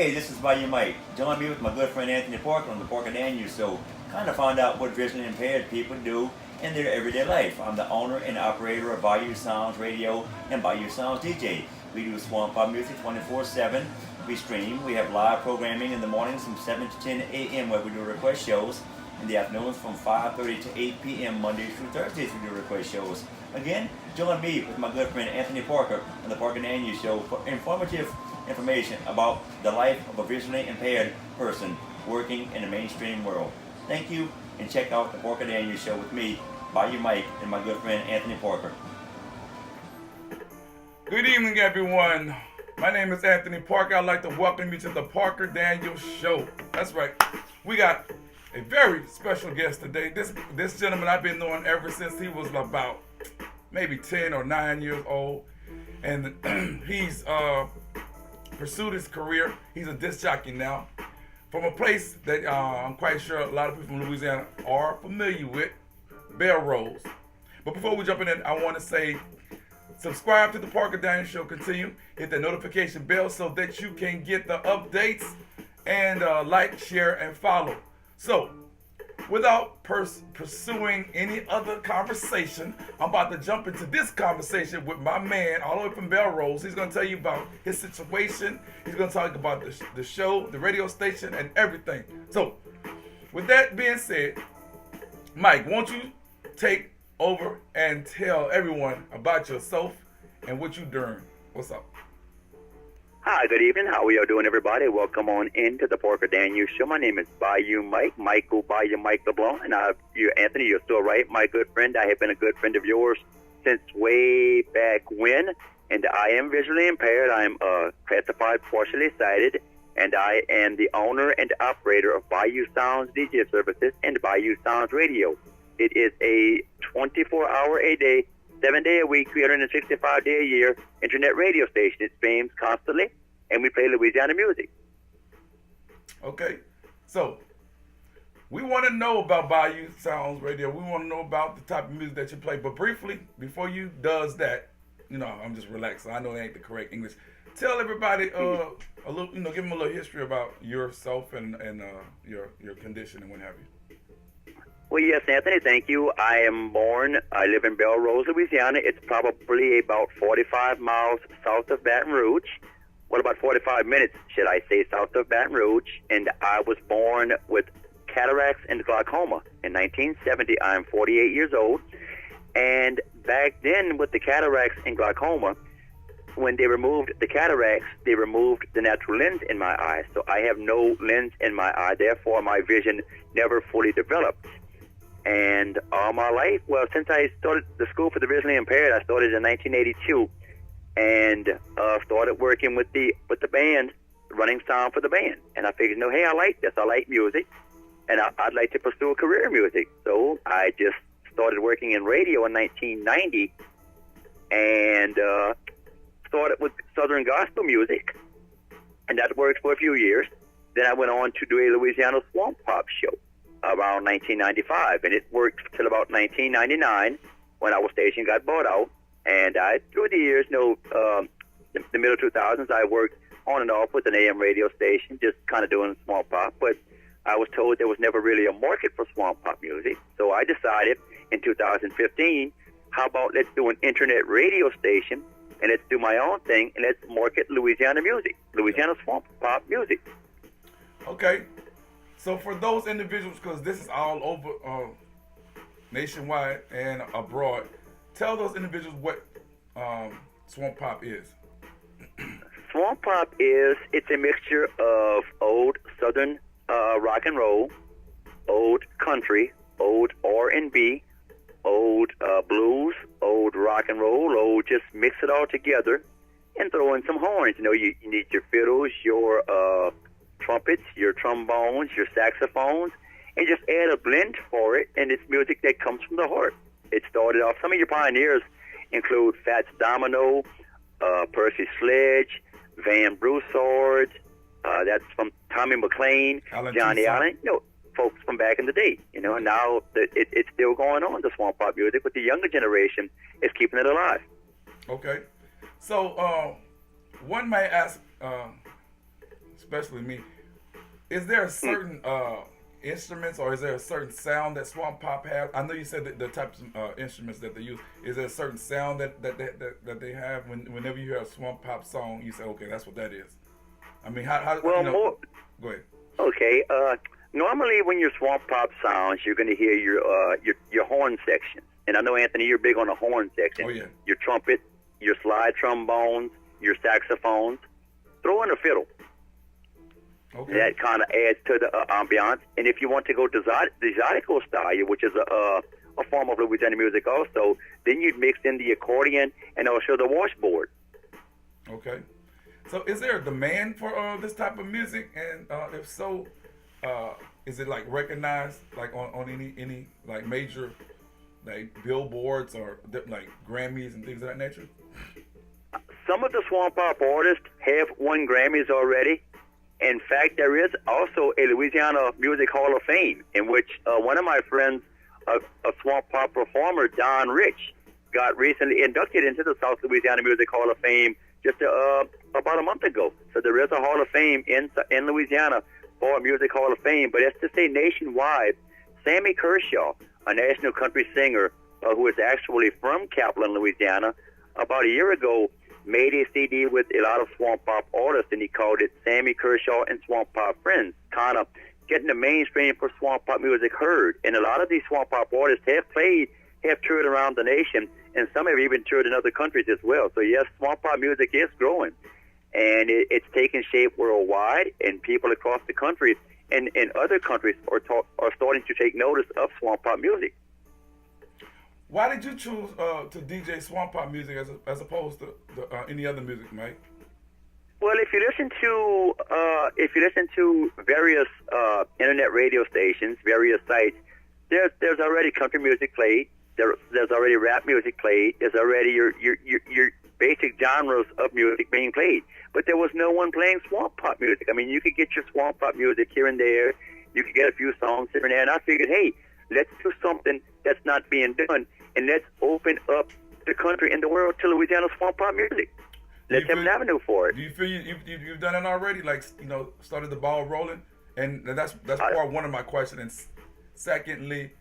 Hey, this is Bayou Mike. Join me with my good friend Anthony Parker on the Parker Daniel Show. Kind of find out what visually impaired people do in their everyday life. I'm the owner and operator of Bayou Sounds Radio and Bayou Sounds DJ. We do swamp pop music 24/7. We stream. We have live programming in the mornings from 7 to 10 a.m. where we do request shows. In the afternoons from 5:30 to 8 p.m. Mondays through Thursdays we do request shows. Again, join me with my good friend Anthony Parker on the Parker Daniel Show for informative information about the life of a visually impaired person working in the mainstream world. Thank you, and check out the Parker Daniel Show with me, Bayou Mike, and my good friend Anthony Parker. Good evening, everyone. My name is Anthony Parker. I'd like to welcome you to the Parker Daniel Show. That's right. We got a very special guest today. This gentleman I've been knowing ever since he was about maybe 10 or 9 years old. And he's pursued his career. He's a disc jockey now from a place that I'm quite sure a lot of people from Louisiana are familiar with, Belrose. But before we jump in, I want to say subscribe to the Parker Daniel Show. Continue. Hit the notification bell so that you can get the updates and like, share, and follow. So, without pursuing any other conversation, I'm about to jump into this conversation with my man all the way from Belrose. He's going to tell you about his situation. He's going to talk about the show, the radio station, and everything. So, with that being said, Mike, won't you take over and tell everyone about yourself and what you're doing? What's up? Hi, good evening. How are y'all doing, everybody? Welcome on into the Parker Daniel Show. My name is Bayou Mike, Michael Bayou Mike LeBlanc, and you, Anthony, you're still right, my good friend. I have been a good friend of yours since way back when, and I am visually impaired. I'm classified partially sighted, and I am the owner and operator of Bayou Sounds DJ Services and Bayou Sounds Radio. It is a 24-hour-a-day, 7-day-a-week, 365-day-a-year internet radio station. It streams constantly, and we play Louisiana music. Okay, so we want to know about Bayou Sounds Radio. We want to know about the type of music that you play. But briefly, before you does that, I'm just relaxed. I know that ain't the correct English. Tell everybody a little, give them a little history about yourself and your condition and what have you. Well, yes, Anthony, thank you. I live in Belrose, Louisiana. It's probably about 45 miles south of Baton Rouge. Well, about 45 minutes, should I say, south of Baton Rouge. And I was born with cataracts and glaucoma in 1970. I'm 48 years old. And back then, with the cataracts and glaucoma, when they removed the cataracts, they removed the natural lens in my eye. So I have no lens in my eye. Therefore, my vision never fully developed. And all my life, well, since I started the school for the visually impaired, I started in 1982, and started working with the band, running sound for the band. And I figured, hey, I like this. I like music, and I'd like to pursue a career in music. So I just started working in radio in 1990, and started with Southern gospel music, and that worked for a few years. Then I went on to do a Louisiana swamp pop show around 1995, and it worked till about 1999 when our station got bought out. And through the years, the middle 2000s, I worked on and off with an AM radio station, just kind of doing swamp pop. But I was told there was never really a market for swamp pop music, so I decided in 2015, how about let's do an internet radio station, and let's do my own thing, and let's market Louisiana music, Louisiana swamp pop music. Okay. So for those individuals, because this is all over nationwide and abroad, tell those individuals what swamp pop is. Swamp pop it's a mixture of old Southern rock and roll, old country, old R&B, old blues, old rock and roll, just mix it all together and throw in some horns. You need your fiddles, your trumpets, your trombones, your saxophones, and just add a blend for it, and it's music that comes from the heart. It started off, some of your pioneers include Fats Domino, Percy Sledge, Van Broussard, that's from Tommy McLean, Johnny Allen, folks from back in the day, and now it's still going on, the swamp pop music, but the younger generation is keeping it alive. Okay. So, one might ask, especially me, is there a certain instruments or is there a certain sound that Swamp Pop has? I know you said that the types of instruments that they use. Is there a certain sound that they have whenever you hear a Swamp Pop song? You say, okay, that's what that is. I mean, how Well, you know, more. go ahead. Okay. Normally, when your swamp pop sounds, you're going to hear your horn section. And I know, Anthony, you're big on the horn section. Oh, yeah. Your trumpet, your slide trombones, your saxophones. Throw in a fiddle. Okay. That kind of adds to the ambiance. And if you want to go to Zydeco style, which is a form of Louisiana music also, then you'd mix in the accordion and also the washboard. Okay. So is there a demand for this type of music? And if so, is it like recognized like on any like major like billboards or like Grammys and things of that nature? Some of the swamp pop artists have won Grammys already. In fact, there is also a Louisiana Music Hall of Fame in which one of my friends, a swamp pop performer, Don Rich, got recently inducted into the South Louisiana Music Hall of Fame just about a month ago. So there is a Hall of Fame in Louisiana for a Music Hall of Fame. But as to say nationwide, Sammy Kershaw, a national country singer who is actually from Kaplan, Louisiana, about a year ago made a CD with a lot of swamp pop artists, and he called it Sammy Kershaw and Swamp Pop Friends, kind of getting the mainstream for swamp pop music heard. And a lot of these swamp pop artists have toured around the nation, and some have even toured in other countries as well. So yes, swamp pop music is growing, and it's taking shape worldwide, and people across the country and in other countries are starting to take notice of swamp pop music. Why did you choose to DJ swamp pop music as opposed to any other music, Mike? Well, if you listen to various internet radio stations, various sites, there's already country music played. There's already rap music played. There's already your basic genres of music being played. But there was no one playing swamp pop music. I mean, you could get your swamp pop music here and there. You could get a few songs here and there. And I figured, hey, let's do something that's not being done, and let's open up the country and the world to Louisiana swamp pop music. Let's have an avenue for it. Do you feel you've done it already? Like, started the ball rolling? And that's part one of my question. And secondly,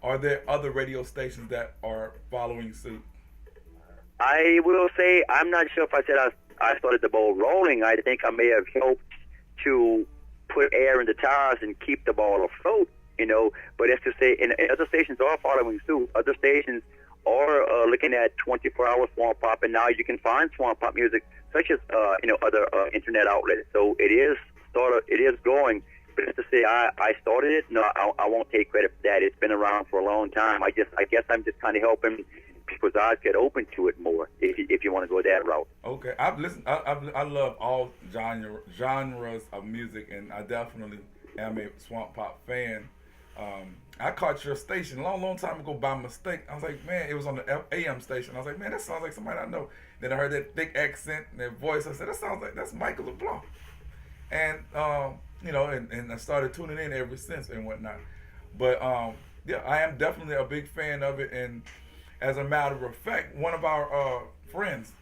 are there other radio stations that are following suit? I will say, I'm not sure if I said I started the ball rolling. I think I may have helped to put air in the tires and keep the ball afloat, But as to say, and other stations are following suit. Other stations are looking at 24-hour swamp pop, and now you can find swamp pop music such as other internet outlets. So it is growing. But as to say I started it, no, I won't take credit for that. It's been around for a long time. I guess I'm just kind of helping people's eyes get open to it more, if you want to go that route. Okay, I love all genres of music, and I definitely am a swamp pop fan. I caught your station a long time ago by mistake. I was like, man, it was on the AM station. I was like, man, that sounds like somebody I know. Then I heard that thick accent and that voice. I said, that's Michael LeBlanc. And and I started tuning in ever since and whatnot. But yeah, I am definitely a big fan of it. And as a matter of fact, one of our friends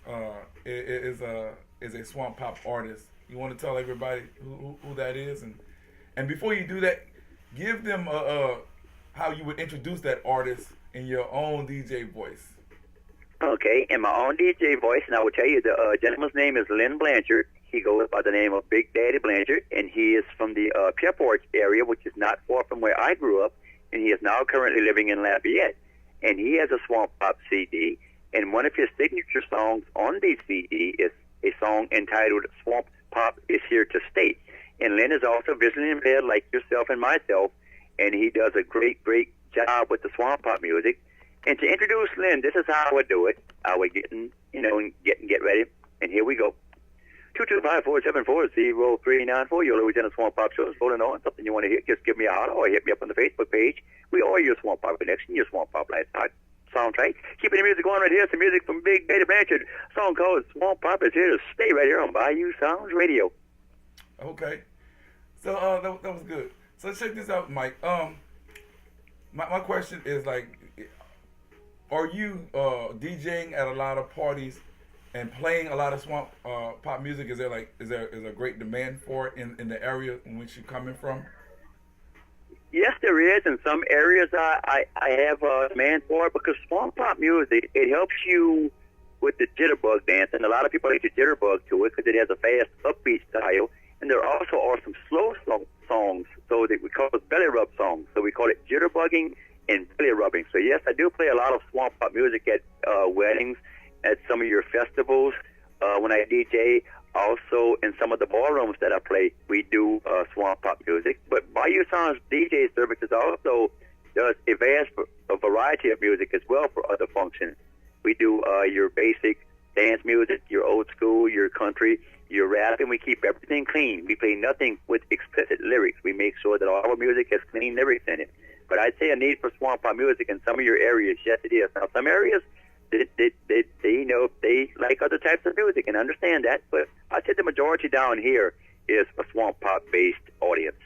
is a swamp pop artist. You want to tell everybody who that is? And before you do that, give them how you would introduce that artist in your own DJ voice. Okay, in my own DJ voice, and I will tell you the gentleman's name is Lynn Blanchard. He goes by the name of Big Daddy Blanchard, and he is from the Pepperport area, which is not far from where I grew up, and he is now currently living in Lafayette. And he has a swamp pop CD, and one of his signature songs on the CD is a song entitled Swamp Pop is Here to Stay. And Lynn is also visually impaired like yourself and myself, and he does a great job with the swamp pop music. And to introduce Lynn, this is how I would do it. I would get ready, and here we go. 225-474-0394. Your Louisiana Swamp Pop Show is rolling on. Something you want to hear, just give me a holler or hit me up on the Facebook page. We are your Swamp Pop connection, your Swamp Pop lifestyle soundtrack. Keeping the music going right here. Some music from Big Daddy Blanchard. A song called Swamp Pop is Here to Stay right here on Bayou Sounds Radio. Okay. So that was good. So check this out, Mike. My question is like, are you DJing at a lot of parties and playing a lot of swamp pop music. Is there a great demand for it in the area in which you're coming from? Yes, there is. In some areas, I have a demand for it because swamp pop music, it helps you with the jitterbug dance, and a lot of people like to jitterbug to it because it has a fast, upbeat style. And there also are some slow songs, so that we call it belly rub songs. So we call it jitterbugging and belly rubbing. So yes, I do play a lot of swamp pop music at weddings, at some of your festivals, when I DJ. Also, in some of the ballrooms that I play, we do swamp pop music. But Bayou Sounds DJ services also does a variety of music as well for other functions. We do your basic dance music, your old school, your country, your rap, and we keep everything clean. We play nothing with explicit lyrics. We make sure that all our music has clean lyrics in it. But I'd say a need for swamp pop music in some of your areas, yes, it is. Now, some areas, they like other types of music and understand that, but I'd say the majority down here is a swamp pop based audience.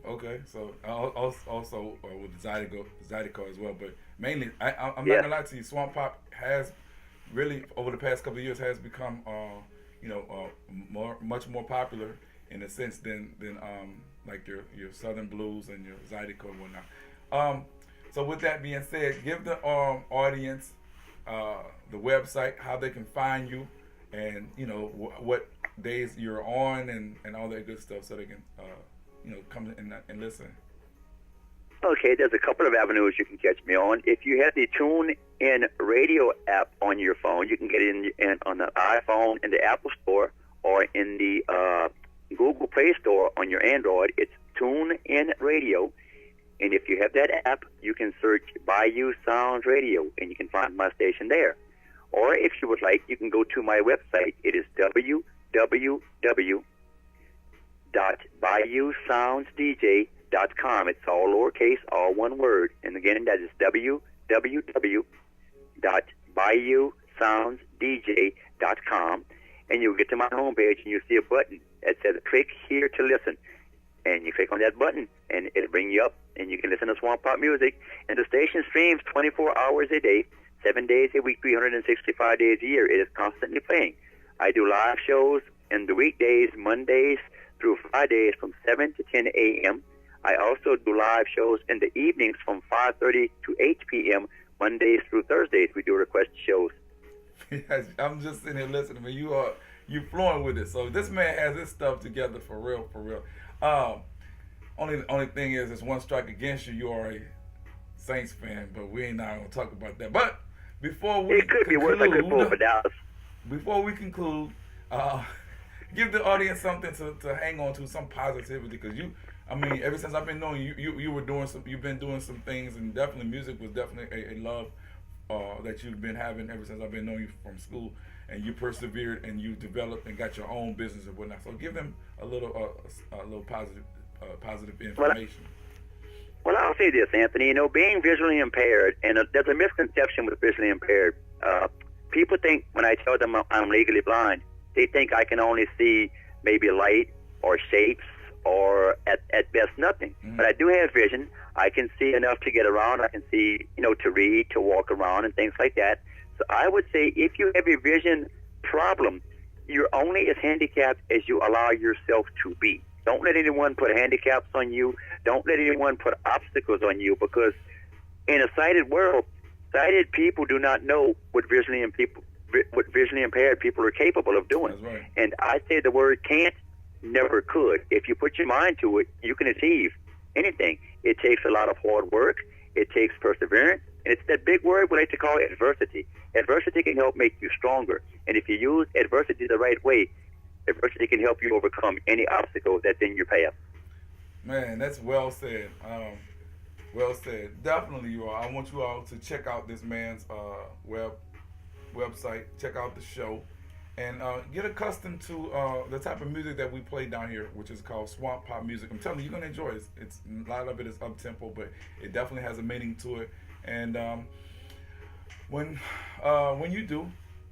Okay, so also with Zydeco as well, but mainly I'm Yeah. not gonna lie to you, swamp pop has really over the past couple of years has become much more popular in a sense than like your Southern blues and your Zydeco and whatnot. So with that being said, give the audience the website, how they can find you, and what days you're on and all that good stuff, so they can come and listen. Okay, there's a couple of avenues you can catch me on. If you have the TuneIn Radio app on your phone, you can get it in on the iPhone in the Apple Store or in the Google Play Store on your Android. It's TuneIn Radio. And if you have that app, you can search Bayou Sounds Radio, and you can find my station there. Or if you would like, you can go to my website. It is www.BayouSoundsDJ.com. It's all lowercase, all one word. And again, that is www.BayouSoundsDJ.com. And you'll get to my homepage, and you'll see a button that says "Click here to listen." And you click on that button, and it'll bring you up, and you can listen to swamp pop music. And the station streams 24 hours a day, 7 days a week, 365 days a year. It is constantly playing. I do live shows in the weekdays, Mondays through Fridays from 7 to 10 a.m. I also do live shows in the evenings from 5:30 to 8 p.m. Mondays through Thursdays. We do request shows. Yes, I'm just sitting here listening, but you flowing with it. So this man has his stuff together for real, for real. Only thing is, it's one strike against you. You are a Saints fan, but we ain't not gonna talk about that. But before we It could be worse. I could pull for Dallas. Before we conclude, give the audience something to hang on to, some positivity, because ever since I've been knowing you, you've been doing some things, and definitely music was definitely a love that you've been having ever since I've been knowing you from school, and you persevered and you developed and got your own business and whatnot. So give them a little positive information. Well, I'll say this, Anthony. Being visually impaired, and there's a misconception with visually impaired. People think when I tell them I'm legally blind, they think I can only see maybe light or shapes or at best nothing. Mm-hmm. But I do have vision. I can see enough to get around. I can see, to read, to walk around, and things like that. So I would say if you have a vision problem, you're only as handicapped as you allow yourself to be. Don't let anyone put handicaps on you. Don't let anyone put obstacles on you, because in a sighted world, sighted people do not know what visually impaired people are capable of doing. That's right. And I say the word can't never could. If you put your mind to it, you can achieve anything. It takes a lot of hard work. It takes perseverance. And it's that big word we like to call adversity. Adversity can help make you stronger. And if you use adversity the right way, adversity can help you overcome any obstacle that's in your path. Man, that's well said. Well said. Definitely, you all. I want you all to check out this man's website. Check out the show, and get accustomed to the type of music that we play down here, which is called swamp pop music. I'm telling you, you're gonna enjoy it. It's a lot of it is up tempo, but it definitely has a meaning to it. And when you do,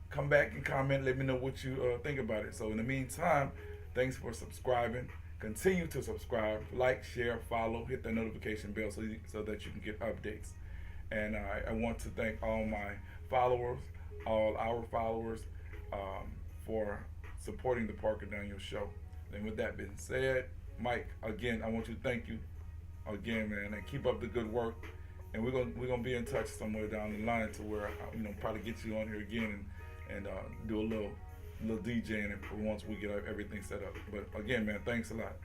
come back and comment. Let me know what you think about it. So in the meantime, thanks for subscribing. Continue to subscribe, like, share, follow, hit the notification bell so that you can get updates. And I want to thank all my followers, all our followers, for supporting the Parker Daniels Show. And with that being said, Mike, again, I want to thank you again, man, and keep up the good work. And we're gonna be in touch somewhere down the line to where probably get you on here again and do a little DJing once we get everything set up. But again, man, thanks a lot.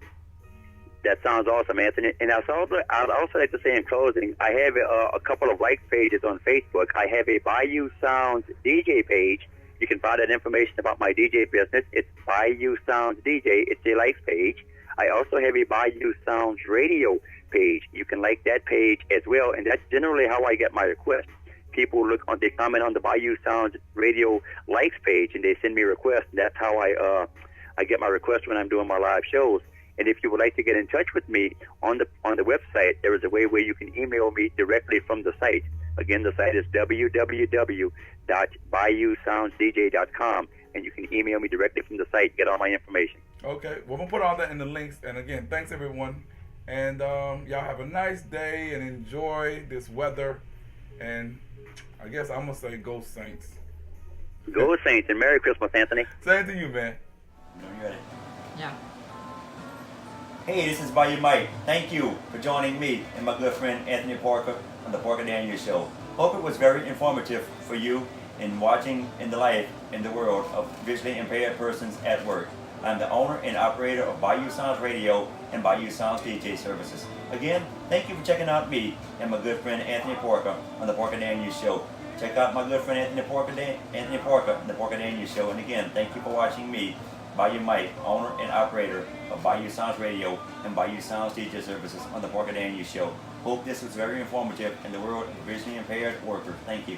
That sounds awesome, Anthony. And I'd also like to say in closing, I have a couple of like pages on Facebook. I have a Bayou Sounds DJ page. You can find that information about my DJ business. It's Bayou Sounds DJ. It's a likes page. I also have a Bayou Sounds Radio page. You can like that page as well, and that's generally how I get my requests. People they comment on the Bayou Sounds Radio likes page, and they send me requests. That's how I get my requests when I'm doing my live shows. And if you would like to get in touch with me on the website, there is a way where you can email me directly from the site. Again, the site is www.bayousoundsdj.com, and you can email me directly from the site, get all my information. Okay, well, we'll put all that in the links. And again, thanks everyone. And y'all have a nice day and enjoy this weather. And I guess I'm going to say go Saints. Go Saints, and Merry Christmas, Anthony. Same to you, man. No, you got it. Yeah. Hey, this is Bayou Mike. Thank you for joining me and my good friend Anthony Parker on the Parker Daniels Show. Hope it was very informative for you in watching in the life in the world of visually impaired persons at work. I'm the owner and operator of Bayou Sounds Radio and Bayou Sounds DJ services. Again, thank you for checking out me and my good friend Anthony Parker on the Parker Daniels Show. Check out my good friend Anthony Parker on the Parker Daniels Show. And again, thank you for watching me, Bayou Mike, owner and operator of Bayou Sounds Radio and Bayou Sounds DJ services on the Parker Daniels Show. Hope this was very informative in the world of visually impaired workers. Thank you.